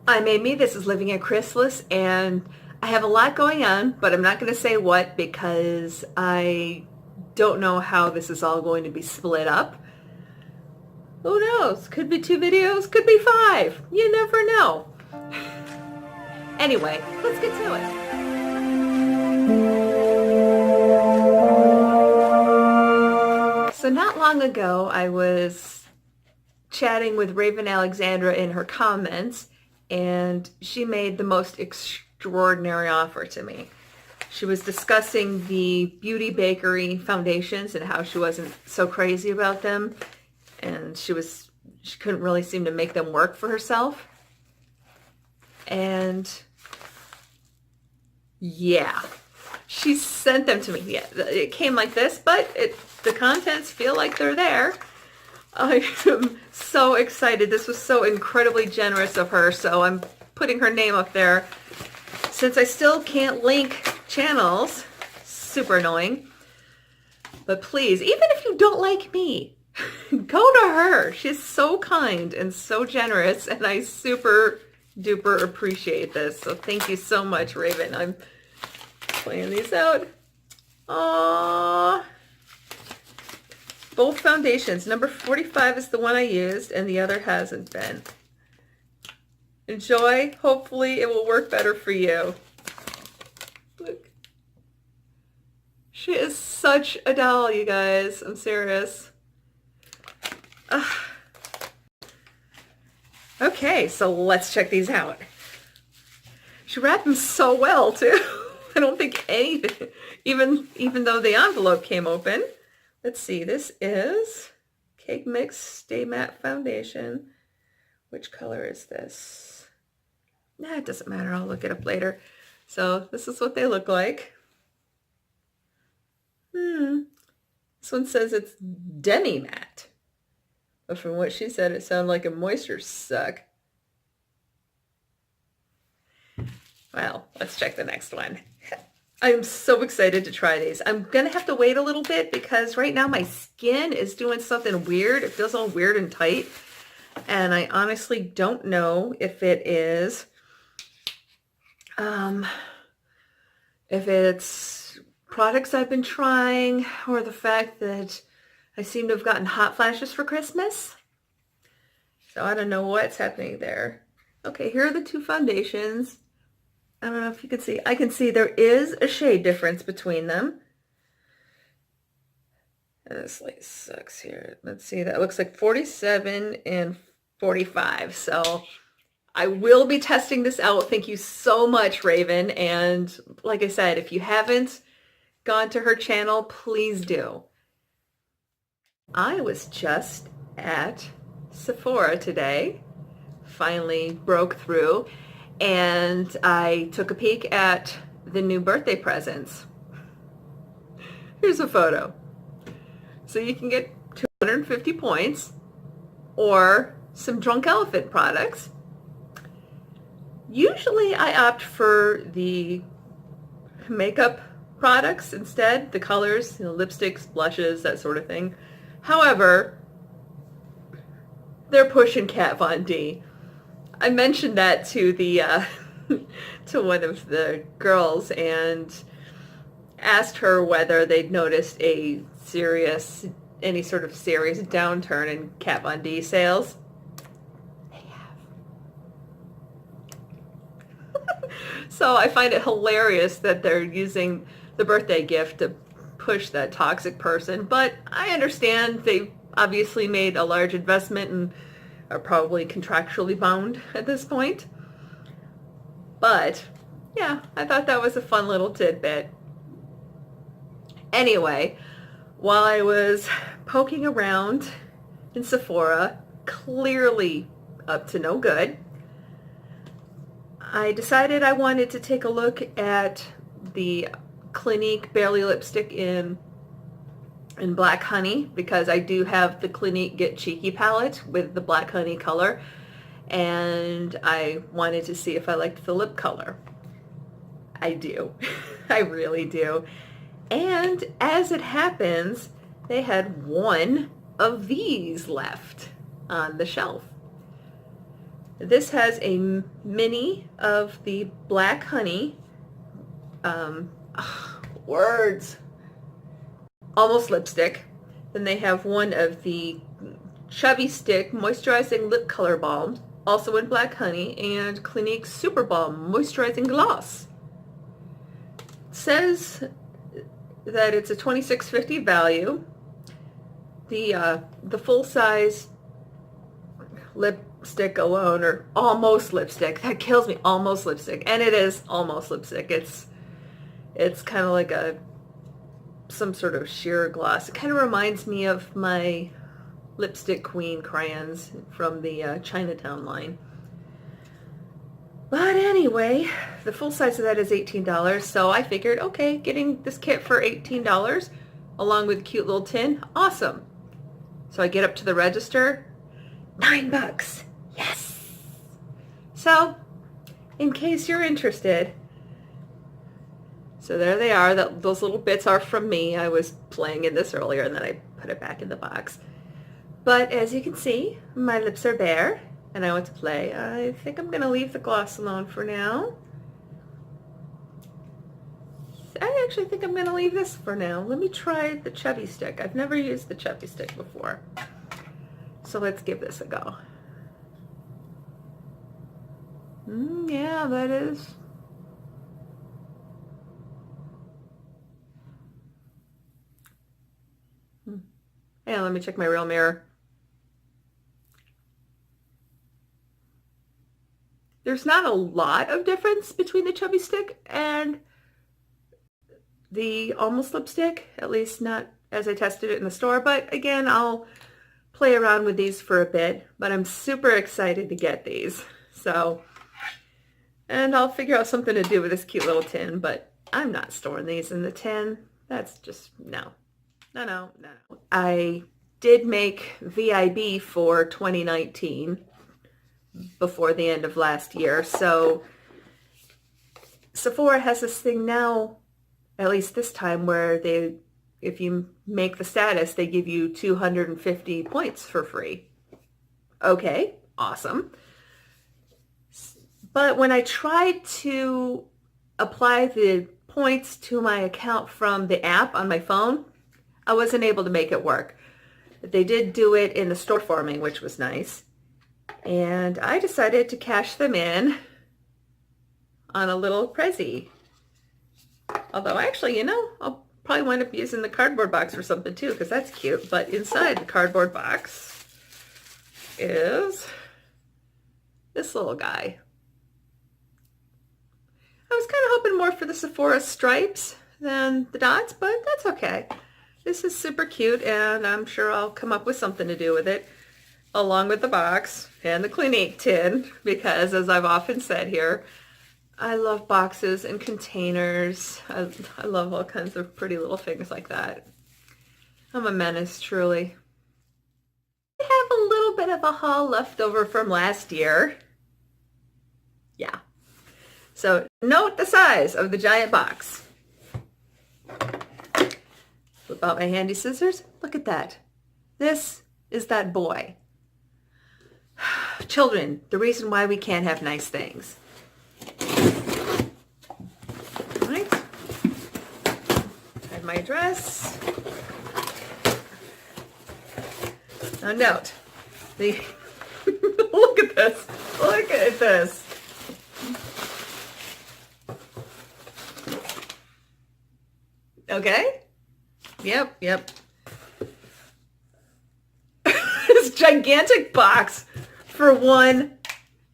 I'm Amy, this is Living at Chrysalis, and I have a lot going on, but I'm not going to say what because I don't know how this is all going to be split up. Who knows? Could be 2 videos, could be 5. You never know. Anyway, let's get to it. So not long ago, I was chatting with Raven Alexandra in her comments, and she made the most extraordinary offer to me. She was discussing the Beauty Bakery foundations and how she wasn't so crazy about them, and she couldn't really seem to make them work for herself. And yeah, she sent them to me. Yeah, it came like this, but the contents feel like they're there. I am so excited. This was so incredibly generous of her, so I'm putting her name up there. Since I still can't link channels, super annoying, but please, even if you don't like me, go to her. She's so kind and so generous, and I super duper appreciate this. So thank you so much, Raven. I'm playing these out. Aww. Both foundations. Number 45 is the one I used, and the other hasn't been. Enjoy. Hopefully it will work better for you. Look. She is such a doll, you guys. I'm serious. Ugh. Okay, so let's check these out. She wrapped them so well, too. I don't think anything, even though the envelope came open. Let's see, this is Cake Mix Stay Matte Foundation. Which color is this? Nah, it doesn't matter. I'll look it up later. So this is what they look like. This one says it's Demi Matte. But from what she said, it sounded like a moisture suck. Well, let's check the next one. I'm so excited to try these. I'm going to have to wait a little bit because right now my skin is doing something weird. It feels all weird and tight. And I honestly don't know if it is, if it's products I've been trying or the fact that I seem to have gotten hot flashes for Christmas. So I don't know what's happening there. Okay, here are the two foundations. I don't know if you can see. I can see there is a shade difference between them. And this light sucks here. Let's see. That looks like 47 and 45. So I will be testing this out. Thank you so much, Raven. And like I said, if you haven't gone to her channel, please do. I was just at Sephora today. Finally broke through. And I took a peek at the new birthday presents. Here's a photo. So you can get 250 points or some Drunk Elephant products. Usually I opt for the makeup products instead, the colors, lipsticks, blushes, that sort of thing. However, they're pushing Kat Von D. I mentioned that to the to one of the girls and asked her whether they'd noticed any sort of serious downturn in Kat Von D sales. They have. So I find it hilarious that they're using the birthday gift to push that toxic person, but I understand they've obviously made a large investment and are probably contractually bound at this point. But yeah, I thought that was a fun little tidbit. Anyway, while I was poking around in Sephora, clearly up to no good, I decided I wanted to take a look at the Clinique Barely Lipstick in Black Honey, because I do have the Clinique Get Cheeky palette with the Black Honey color, and I wanted to see if I liked the lip color. I do. I really do. And as it happens, they had one of these left on the shelf. This has a mini of the Black Honey, words, almost lipstick. Then they have one of the Chubby Stick Moisturizing Lip Color Balm, also in Black Honey, and Clinique Super Balm Moisturizing Gloss. It says that it's a $26.50 value. The full size lipstick alone, or almost lipstick, that kills me, almost lipstick, and it is almost lipstick. It's kind of like some sort of sheer gloss. It kind of reminds me of my Lipstick Queen crayons from the Chinatown line. But anyway, the full size of that is $18, so I figured, okay, getting this kit for $18 along with a cute little tin, awesome. So I get up to the register, $9. Yes! So, in case you're interested, so there they are. Those little bits are from me. I was playing in this earlier and then I put it back in the box. But as you can see, my lips are bare and I want to play. I think I'm going to leave the gloss alone for now. I actually think I'm going to leave this for now. Let me try the Chubby Stick. I've never used the Chubby Stick before. So let's give this a go. Yeah, that is. Yeah, let me check my real mirror. There's not a lot of difference between the Chubby Stick and the Almost Lipstick, at least not as I tested it in the store. But again, I'll play around with these for a bit, but I'm super excited to get these. So, and I'll figure out something to do with this cute little tin, but I'm not storing these in the tin. That's just, no. No. I did make VIB for 2019 before the end of last year. So Sephora has this thing now, at least this time, where if you make the status, they give you 250 points for free. Okay, awesome. But when I tried to apply the points to my account from the app on my phone, I wasn't able to make it work. They did do it in the store for me, which was nice. And I decided to cash them in on a little Prezi. Although actually, you know, I'll probably wind up using the cardboard box for something too, because that's cute. But inside the cardboard box is this little guy. I was kind of hoping more for the Sephora stripes than the dots, but that's okay. This is super cute, and I'm sure I'll come up with something to do with it, along with the box and the Clinique tin, because as I've often said here, I love boxes and containers. I love all kinds of pretty little things like that. I'm a menace, truly. I have a little bit of a haul left over from last year. Yeah. So note the size of the giant box. Flip out my handy scissors. Look at that. This is that boy. Children, the reason why we can't have nice things. All right. I have my address. Now note, look at this. Look at this. Okay? Yep. This gigantic box for one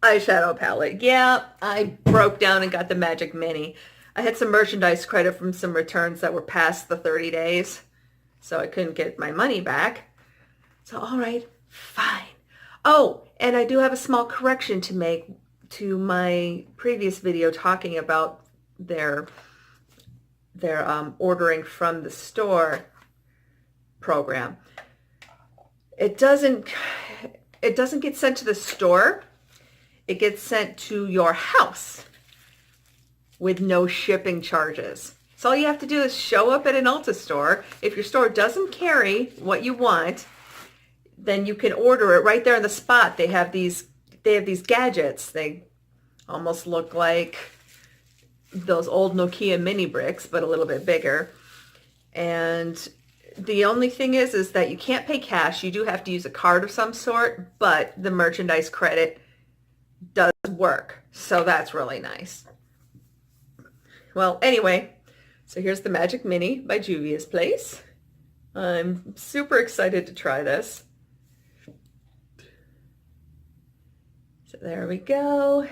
eyeshadow palette. Yeah, I broke down and got the Magic Mini. I had some merchandise credit from some returns that were past the 30 days, so I couldn't get my money back. So, all right, fine. Oh, and I do have a small correction to make to my previous video talking about their ordering from the store program. It doesn't get sent to the store. It gets sent to your house with no shipping charges. So all you have to do is show up at an Ulta store. If your store doesn't carry what you want, then you can order it right there on the spot. They have these they have these gadgets. They almost look like those old Nokia mini bricks, but a little bit bigger. And the only thing is that you can't pay cash. You do have to use a card of some sort, but the merchandise credit does work. So that's really nice. Well, anyway, so here's the Magic Mini by Juvia's Place. I'm super excited to try this. So there we go.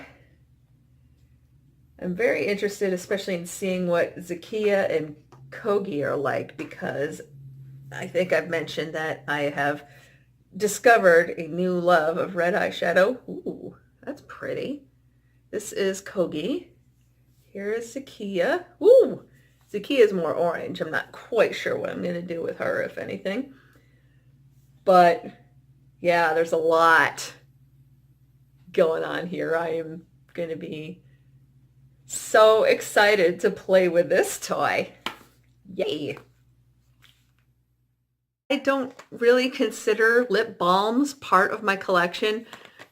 I'm very interested, especially in seeing what Zakiya and Kogi are like, because I think I've mentioned that I have discovered a new love of red eyeshadow. Ooh, that's pretty. This is Kogi. Here is Zakiya. Ooh, Zakiya is more orange. I'm not quite sure what I'm going to do with her, if anything. But yeah, there's a lot going on here. I am going to be so excited to play with this toy. Yay. I don't really consider lip balms part of my collection,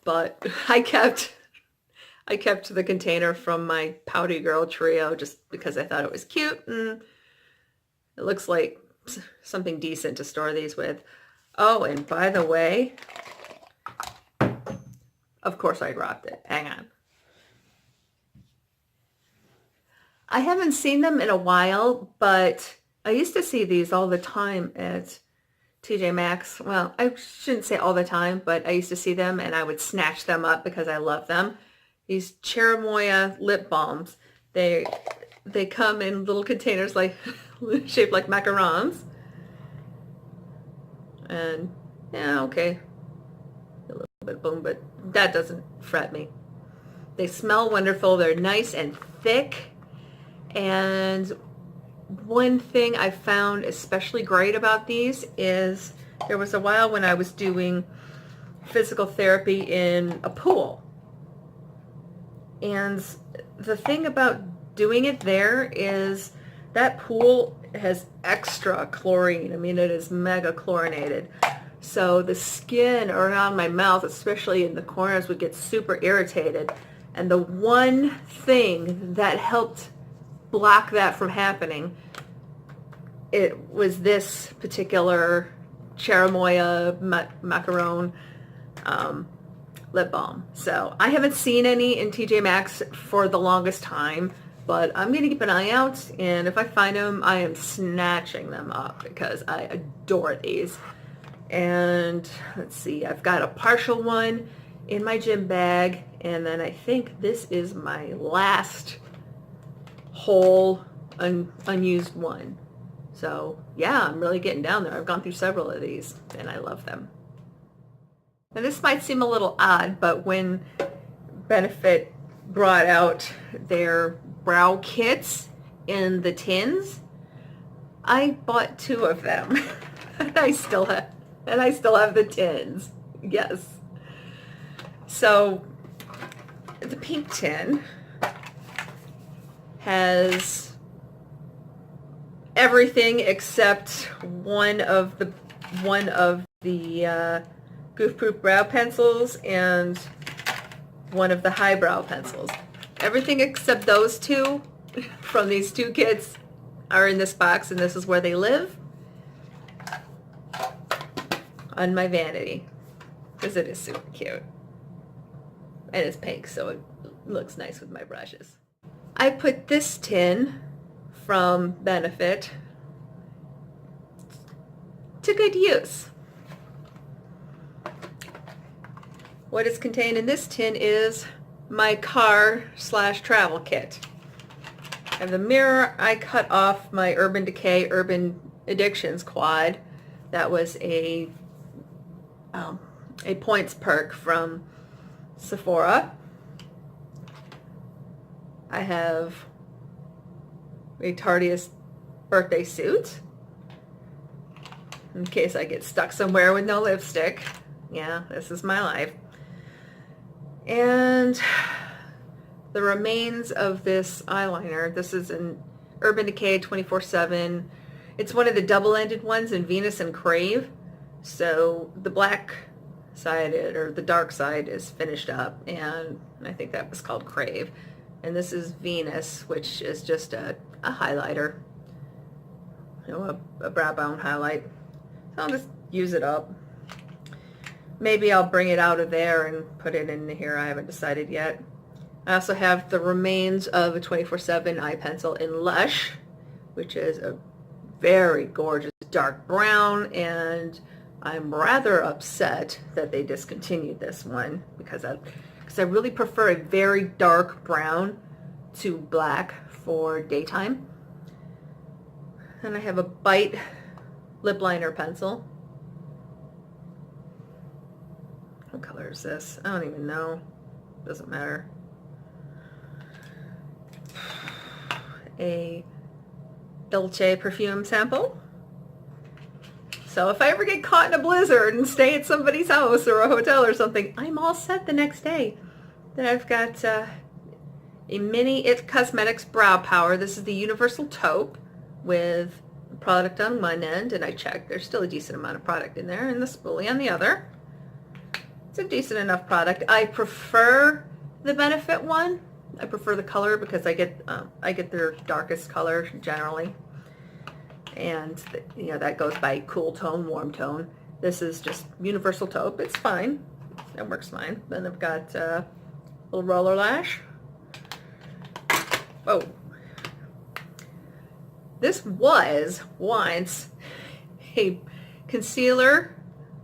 but I kept the container from my Pouty Girl trio just because I thought it was cute and it looks like something decent to store these with. Oh, and by the way, of course I dropped it. Hang on. I haven't seen them in a while, but I used to see these all the time at TJ Maxx. Well, I shouldn't say all the time, but I used to see them and I would snatch them up because I love them. These Cherimoya lip balms. They come in little containers like shaped like macarons. And yeah, okay. A little bit boom, but that doesn't fret me. They smell wonderful. They're nice and thick. And one thing I found especially great about these is there was a while when I was doing physical therapy in a pool. And the thing about doing it there is that pool has extra chlorine. I mean, it is mega chlorinated. So the skin around my mouth, especially in the corners, would get super irritated. And the one thing that helped block that from happening, it was this particular Cherimoya macaron lip balm. So I haven't seen any in TJ Maxx for the longest time, but I'm going to keep an eye out, and if I find them, I am snatching them up because I adore these. And let's see, I've got a partial one in my gym bag, and then I think this is my last whole unused one. So yeah, I'm really getting down there. I've gone through several of these and I love them. And this might seem a little odd, but when Benefit brought out their brow kits in the tins, I bought 2 of them. and I still have the tins. Yes. So the pink tin has everything except one of the Goof Proof brow pencils and one of the highbrow pencils. Everything except those 2 from these 2 kits are in this box, and this is where they live on my vanity because it is super cute. And it's pink, so it looks nice with my brushes. I put this tin from Benefit to good use. What is contained in this tin is my car/travel kit. And the mirror, I cut off my Urban Decay Urban Addictions quad. That was a points perk from Sephora. I have a Tardius birthday suit in case I get stuck somewhere with no lipstick. Yeah, this is my life. And the remains of this eyeliner. This is an Urban Decay 24/7. It's one of the double-ended ones in Venus and Crave. So the black sided, or the dark side is finished up, and I think that was called Crave. And this is Venus, which is just a highlighter, you know, a brow bone highlight. So I'll just use it up. Maybe I'll bring it out of there and put it in here. I haven't decided yet. I also have the remains of a 24/7 eye pencil in Lush, which is a very gorgeous dark brown, and I'm rather upset that they discontinued this one because I really prefer a very dark brown to black for daytime. And I have a Bite lip liner pencil. What color is this? I don't even know. Doesn't matter. A Dolce perfume sample. So if I ever get caught in a blizzard and stay at somebody's house or a hotel or something, I'm all set the next day. Then I've got a mini IT Cosmetics brow power. This is the Universal Taupe with product on one end, and I checked. There's still a decent amount of product in there, and the spoolie on the other. It's a decent enough product. I prefer the Benefit one. I prefer the color because I get their darkest color generally, and you know, that goes by cool tone, warm tone. This is just Universal Taupe. It's fine. It works fine. Then I've got a little roller lash. Oh, this was once a concealer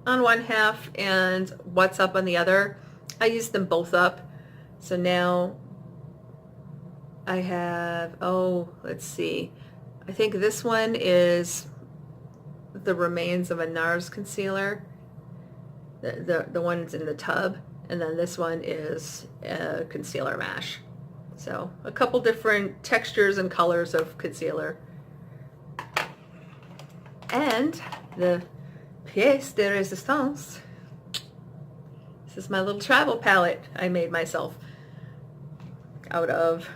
on one half and What's Up on the other. I used them both up, so now I have, oh, let's see. I think this one is the remains of a NARS concealer. The one's in the tub, and then this one is a concealer mash. So a couple different textures and colors of concealer. And the pièce de résistance. This is my little travel palette I made myself out of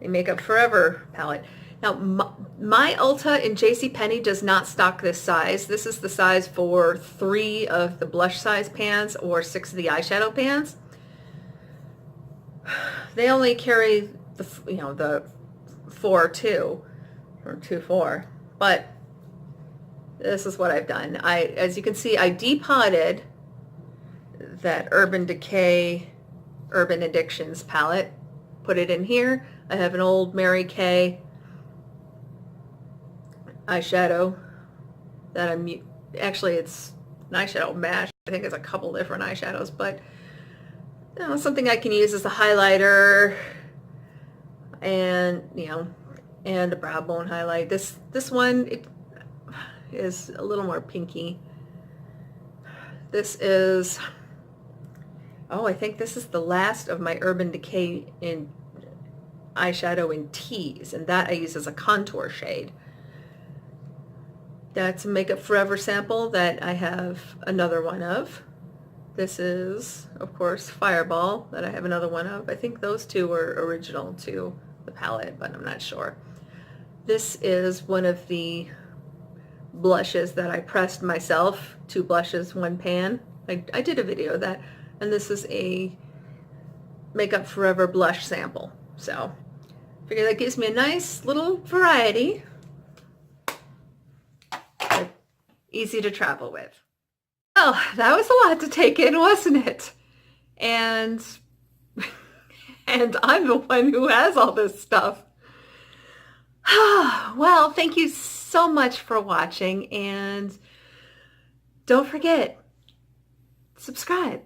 a Makeup Forever palette. Now, my Ulta in JCPenney does not stock this size. This is the size for 3 of the blush size pans or 6 of the eyeshadow pans. They only carry the 4-2 or 2-4, but this is what I've done. As you can see, I depotted that Urban Decay Urban Addictions palette, put it in here. I have an old Mary Kay eyeshadow that actually it's an eyeshadow mash. I think it's a couple different eyeshadows, but you know, something I can use as a highlighter, and and a brow bone highlight. This one, it is a little more pinky. This is, oh, I think this is the last of my Urban Decay in eyeshadow in Tease, and that I use as a contour shade. That's a Makeup Forever sample that I have another one of. This is, of course, Fireball that I have another one of. I think those two were original to the palette, but I'm not sure. This is one of the blushes that I pressed myself, 2 blushes, 1 pan. I did a video of that, and this is a Makeup Forever blush sample. So I figure that gives me a nice little variety. Easy to travel with. Well, that was a lot to take in, wasn't it? And I'm the one who has all this stuff. Well, thank you so much for watching, and don't forget, subscribe.